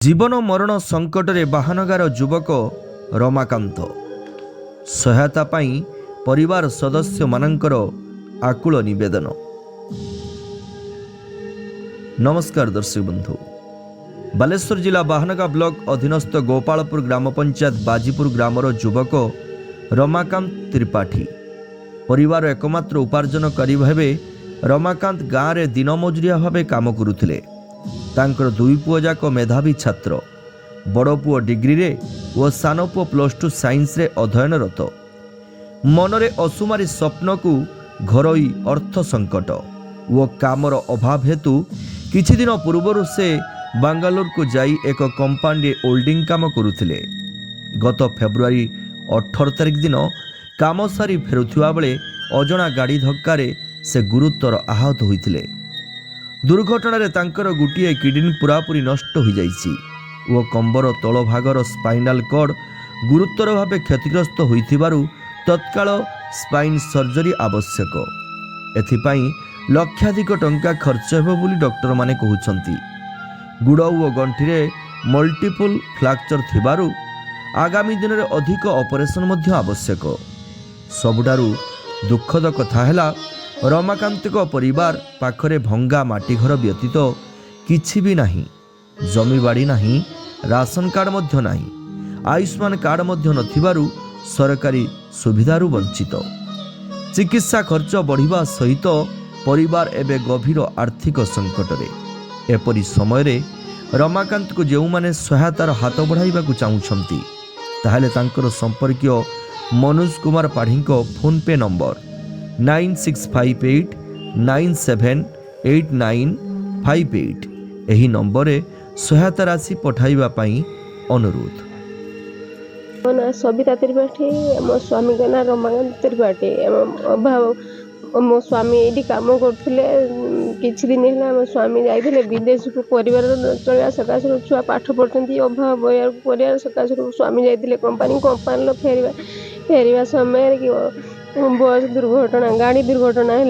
जीवन मरण संकट रे बाहानगार युवक रमाकांत सहायता पाई परिवार सदस्य मानकर आकुल निवेदन। नमस्कार दर्शक बंधु, बालेश्वर जिला बाहानगा ब्लॉक अधीनस्थ गोपालपुर ग्राम पंचायत बाजीपुर ग्रामर युवक रमाकांत त्रिपाठी परिवार एकमात्र उपार्जनकारी भावे रमाकांत गाँव में दिन मजुरिया भावे काम करुथिले। तांकर दुई पुओ जाक मेधावी छात्र, बड़ पुओ डिग्री रे और सान पुओ +2 साइंस रे अध्ययनरत। मनरे असुमारी स्वप्न को घरोई अर्थ संकट और कामर अभाव हेतु किछि दिन पूर्वर से बांगालोर को जाई एक कंपानी होल्डिंग काम करुथिले। गत फेब्रुआरी 18 तारिख दिन काम सारी फेरुथिबा बेले अजणा गाड़ी धक्का से गुरुतर आहत होइथिले। दुर्घटना तांकर गोटे किडनी पूरापूरी नष्ट हो जाइछि और कंबर तल भागर स्पाइनाल कॉर्ड गुरुतर भाव क्षतिग्रस्त होइथिबारु तत्काल स्पाइन सर्जरी आवश्यक। एथिपाई लक्षाधिक टंका खर्च हेबो बोली डॉक्टर माने कहउछंती। गुड़ और गंठी रे मल्टीपल फ्रैक्चर थिबारु आगामी दिन में अधिक ऑपरेशन मध्य आवश्यक। सबुठारु दुखद कथा हैला रमाकांत परिवार पाखरे भंगा माटी घर व्यतीत किछि भी नाही। जमी बाड़ी नाही, राशन कार्ड मध्य नाही, आयुष्मान कार्ड मध्य नथिबारु सरकारी सुविधारु वंचित। चिकित्सा खर्च बढ़िबा सहित परिवार एबे गभीर आर्थिक संकट रे। एपरि समय रे रमाकांत को जेउ माने सहायतार हाथ बढ़ाइबा को चाहुछंती ताहाले तांकर संपर्कीय मनोज कुमार पाढ़ी को फोन पे नंबर 9658 978958 एही नंबर रे सहायता राशि पठाइबा पाई अनुरोध। ना सबिता त्रिपाठी, मो स्वामी का ना रमाकांत त्रिपाठी। अभाव मो स्वामी ये काम करते किछि दिन है। मो स्वामी जाइए विदेश को परिवार चलवा सकाश छुआ पाठ पढ़ते अभाव परिवार सकाश स्वामी जाइए कंपानी फेरवा समय बस दुर्घटना गाड़ी दुर्घटना है।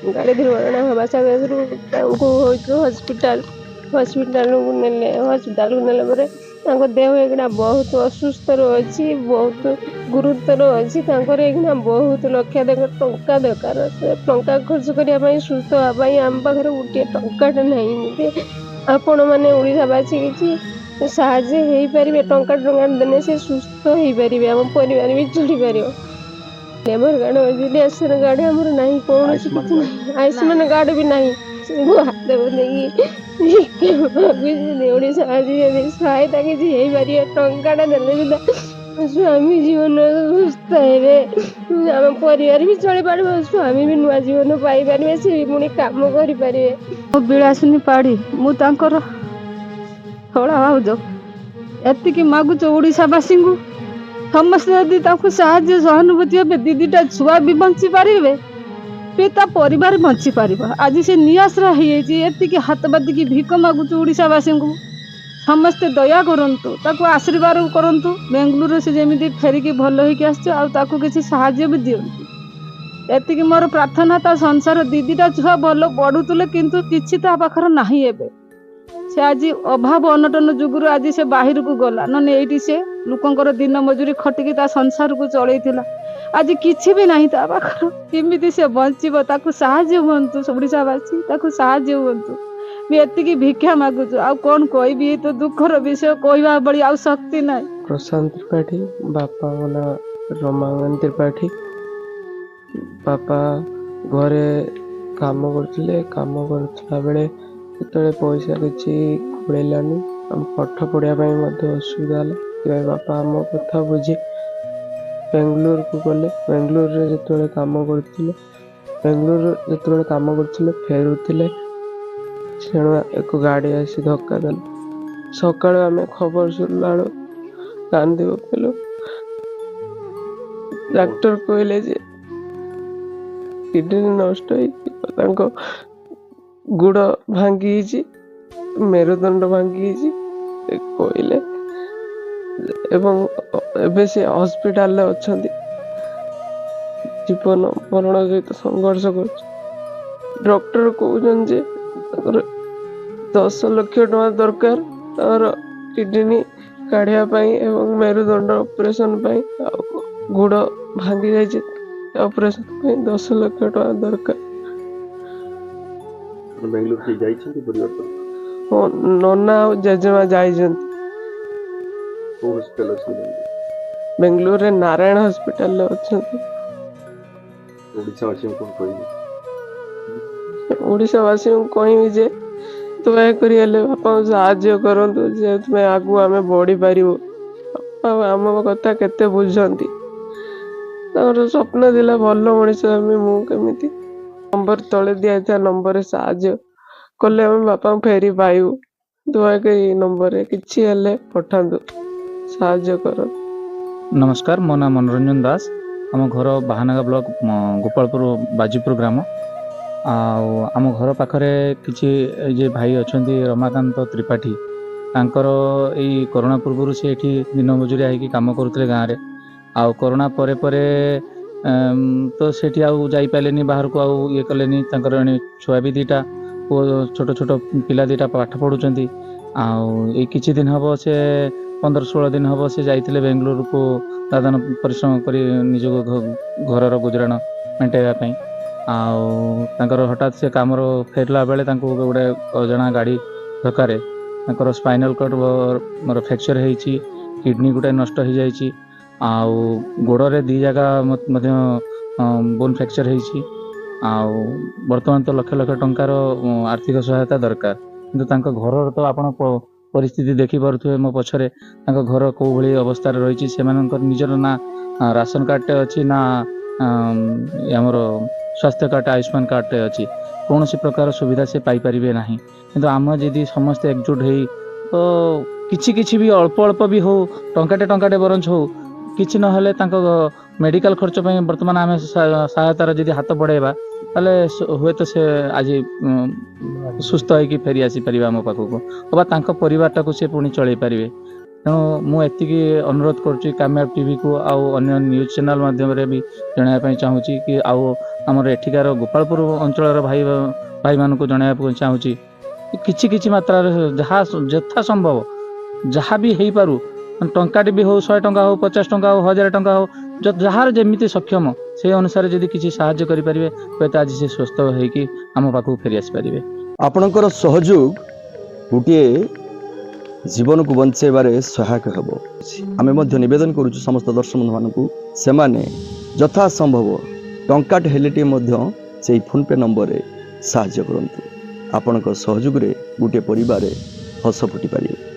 गाड़ी दुर्घटना हवा सकाश हॉस्पिटल नेले देह एक बहुत असुस्थ रही, बहुत गुरुतर अच्छी। बहुत लक्ष टंका दरकार, टंका खर्च करने सुस्थ हाँपाई आम पाखे गोटे टंकाटे ना। आपण मैंने ओडावासी किसी साहाଯ୍य हो पारे, टंका देने से सुस्थ हो पारे, आम परिवार भी चढ़ी पार। लेबर कार्ड अच्छी, रेशन कार्ड आमर ना, कौन आयुष्मान कार्ड भी ना। हाथ सहायता किसी टंकाटा देले स्वामी जीवन सुस्थ हे, आम परिवार भी चली पार, स्वामी भी नुआ जीवन पाई पारे, सी पुणी काम करें। विलासिनी पाड़ी मुझर थोड़ा भाज एति मागुच ओडावासी को समस्त यदि साहाଯ୍य सहानुभूति हे, दीदीटा छुआ भी बंची पारे, पिता परिवार बंची पार। आज से निआसरा होती हाथ बाधिकी भिक मागुच ओडावासी को समस्ते दया करंतु, ताको आशीर्वाद करंतु। बेंगलुरु से जमी फेरिकी भल होकर किसी साहाଯ୍य भी दियंतु। एति मोर प्रार्थना, ता संसार दीदीटा छुआ भल बढ़ुले किंतु किछि ता पाखर नाही। एबे से आज अभाव अनटन जुगुरु आज से बाहर को गला, न ये से लोकंकर दिन मजूरी खटिकी ता संसार को चलैथिला। आज किछि भी नहीं ता पाखर, केमिति से बंचिबो, ताकू साहाଯ୍य हुंतु। ओडिशावासी ताकू साहाଯ୍य हुंतु। मैं एतिकी भिक्षा मागुछु, आ कोन कहबी, तो दुखर विषय कहबा बड़ी आ शक्ति नाही। प्रशांत त्रिपाठी, बापा ना रमाकांत त्रिपाठी। बापा घरे काम करथिले, काम करथिला बेले जेतले पैसा किछि खुलेलानी, हम पाठ पढ़िया पई मध्ये असुविधा होला। कि बापा हम कथा बुझी बेंगलुरु को गले। बेंगलुरु रे जेतले काम करथिले, बेंगलुरु जेतले काम करथिले फेरुथिले, सेणु एक गाड़ी आसी धक्का देला। सकाळ आमे खबर सुनला कांदी पकेलु। डॉक्टर कहले जे किडनी नष्ट हो, गुड़ भांगी, मेरुदंड भांगी कहले, एवं एबे से हॉस्पिटल अच्छा जीवन मरण सहित संघर्ष कर। डॉक्टर कहते 10 लाख टका दरकार, ତାଙ୍କର କିଡନୀ କାଢ଼ିବା ପାଇଁ ଏବଂ ମେରୁଦଣ୍ଡ ଅପରେସନ୍ ପାଇଁ ଆଉ ଗୋଡ଼ ଭାଙ୍ଗି ଯାଇଛି, ଅପରେସନ୍ ପାଇଁ 10 ଲକ୍ଷ ଟଙ୍କା ଦରକାର। ବେଙ୍ଗଲୋର କେହି ଯାଇଛନ୍ତି ପରିବାର ତରଫରୁ? ମୋ ନନା ଆଉ ଜେଜେମା ଯାଇଛନ୍ତି। କୋଉ ହସ୍ପିଟାଲ ଅଛି ବେଙ୍ଗଲୋର? ବେଙ୍ଗଲୋରରେ ନାରାୟଣ ହସ୍ପିଟାଲରେ ଅଛନ୍ତି। ଓଡ଼ିଶାବାସୀଙ୍କୁ କଣ କହିବେ? ଓଡ଼ିଶାବାସୀଙ୍କୁ କହିବି ଯେ ଦୟାକରି ହେଲେ ବାପାଙ୍କୁ ସାହାଯ୍ୟ କରନ୍ତୁ, ଯେହେତୁ ଆଗକୁ ଆମେ ବଢ଼ିପାରିବୁ। ବାପା ଆମ କଥା କେତେ ବୁଝନ୍ତି, ତାଙ୍କର ସ୍ୱପ୍ନ ଥିଲା ଭଲ ମଣିଷ ହେବି ମୁଁ କେମିତି। ନମ୍ବର ତଳେ ଦିଆଯାଇଥିବା ନମ୍ବରରେ ସାହାଯ୍ୟ କଲେ ଆମେ ବାପାଙ୍କୁ ଫେରି ପାଇବୁ। ଦୟାକରି ଏଇ ନମ୍ବରରେ କିଛି ହେଲେ ପଠାନ୍ତୁ, ସାହାଯ୍ୟ କରନ୍ତୁ। ନମସ୍କାର, ମୋ ନାଁ ମନୋରଞ୍ଜନ ଦାସ। ଆମ ଘର ବାହାନଗା ବ୍ଲକ ଗୋପାଳପୁର ବାଜିପୁର ଗ୍ରାମ। ଆଉ ଆମ ଘର ପାଖରେ କିଛି ଏ ଯେ ଭାଇ ଅଛନ୍ତି ରମାକାନ୍ତ ତ୍ରିପାଠୀ, ତାଙ୍କର ଏଇ କରୋନା ପୂର୍ବରୁ ସେ ଏଠି ଦିନ ମଜୁରିଆ ହେଇକି କାମ କରୁଥିଲେ ଗାଁରେ। ଆଉ କରୋନା ପରେ ପରେ ତ ସେଠି ଆଉ ଯାଇପାରିଲେନି ବାହାରକୁ, ଆଉ ଇଏ କଲେନି। ତାଙ୍କର ଏଣେ ଛୁଆ ବି ଦୁଇଟା, ପୁଅ ଛୋଟ ଛୋଟ ପିଲା ଦୁଇଟା ପାଠ ପଢ଼ୁଛନ୍ତି। ଆଉ ଏଇ କିଛି ଦିନ ହେବ ସେ 15-16 ଦିନ ହେବ ସେ ଯାଇଥିଲେ ବେଙ୍ଗଲୋରକୁ ଦାଦନ ପରିଶ୍ରମ କରି ନିଜକୁ ଘରର ଗୁଜୁରାଣ ମେଣ୍ଟାଇବା ପାଇଁ। ଆଉ ତାଙ୍କର ହଠାତ୍ ସେ କାମର ଫେରିଲା ବେଳେ ତାଙ୍କୁ ଗୋଟେ ଅଜଣା ଗାଡ଼ି ଧକ୍କାରେ ତାଙ୍କର ସ୍ପାଇନାଲ କର୍ଡ ମୋର ଫ୍ରାକ୍ଚର ହେଇଛି, କିଡ଼ନୀ ଗୋଟେ ନଷ୍ଟ ହେଇଯାଇଛି, ଆଉ ଗୋଡ଼ରେ 2 ଜାଗା ମଧ୍ୟ ବୋନ୍ ଫ୍ରାକ୍ଚର ହେଇଛି। ଆଉ ବର୍ତ୍ତମାନ ତ ଲକ୍ଷ ଲକ୍ଷ ଟଙ୍କାର ଆର୍ଥିକ ସହାୟତା ଦରକାର, କିନ୍ତୁ ତାଙ୍କ ଘରର ତ ଆପଣ ପରିସ୍ଥିତି ଦେଖିପାରୁଥିବେ ମୋ ପଛରେ। ତାଙ୍କ ଘର କେଉଁ ଭଳି ଅବସ୍ଥାରେ ରହିଛି। ସେମାନଙ୍କର ନିଜର ନା ରାସନ କାର୍ଡ଼ଟେ ଅଛି, ନା ଆମର ସ୍ୱାସ୍ଥ୍ୟ କାର୍ଡ଼ ଆୟୁଷ୍ମାନ କାର୍ଡ଼ଟେ ଅଛି। କୌଣସି ପ୍ରକାର ସୁବିଧା ସେ ପାଇପାରିବେ ନାହିଁ। କିନ୍ତୁ ଆମେ ଯଦି ସମସ୍ତେ ଏକଜୁଟ ହେଇ ତ କିଛି ବି ଅଳ୍ପ ବି ହଉ, ଟଙ୍କାଟେ ବରଞ୍ଚ ହଉ, କିଛି ନହେଲେ ତାଙ୍କ ମେଡ଼ିକାଲ ଖର୍ଚ୍ଚ ପାଇଁ ବର୍ତ୍ତମାନ ଆମେ ସହାୟତାର ଯଦି ହାତ ବଢ଼ାଇବା, ତାହେଲେ ହୁଏତ ସେ ଆଜି ସୁସ୍ଥ ହେଇକି ଫେରି ଆସିପାରିବେ ଆମ ପାଖକୁ, ଅବା ତାଙ୍କ ପରିବାରଟାକୁ ସେ ପୁଣି ଚଳେଇ ପାରିବେ। ତେଣୁ ମୁଁ ଏତିକି ଅନୁରୋଧ କରୁଛି କାମ୍ୟାବ ଟିଭିକୁ, ଆଉ ଅନ୍ୟ ନ୍ୟୁଜ୍ ଚ୍ୟାନେଲ ମାଧ୍ୟମରେ ବି ଜଣାଇବା ପାଇଁ ଚାହୁଁଛି କି, ଆଉ ଆମର ଏଠିକାର ଗୋପାଳପୁର ଅଞ୍ଚଳର ଭାଇମାନଙ୍କୁ ଜଣାଇବାକୁ ଚାହୁଁଛି, କିଛି ମାତ୍ରାରେ ଯାହା ଯଥା ସମ୍ଭବ ଯାହା ବି ହେଇପାରୁ, ଟଙ୍କାଟେ ବି ହଉ, 100 ଟଙ୍କା ହଉ, 50 ଟଙ୍କା ହଉ, 1000 ଟଙ୍କା ହଉ, ଯାହାର ଯେମିତି ସକ୍ଷମ ସେଇ ଅନୁସାରେ ଯଦି କିଛି ସାହାଯ୍ୟ କରିପାରିବେ, ହୁଏତ ଆଜି ସେ ସୁସ୍ଥ ହେଇକି ଆମ ପାଖକୁ ଫେରି ଆସିପାରିବେ। ଆପଣଙ୍କର ସହଯୋଗ ଗୋଟିଏ ଜୀବନକୁ ବଞ୍ଚାଇବାରେ ସହାୟକ ହେବ। ଆମେ ମଧ୍ୟ ନିବେଦନ କରୁଛୁ ସମସ୍ତ ଦର୍ଶକ ବନ୍ଧୁମାନଙ୍କୁ, ସେମାନେ ଯଥାସମ୍ଭବ ଟଙ୍କାଟେ ହେଲେଟିଏ ମଧ୍ୟ ସେଇ ଫୋନ୍ପେ ନମ୍ବରରେ ସାହାଯ୍ୟ କରନ୍ତୁ। ଆପଣଙ୍କ ସହଯୋଗରେ ଗୋଟିଏ ପରିବାରରେ ହସ ଫୁଟି ପାରିବେ।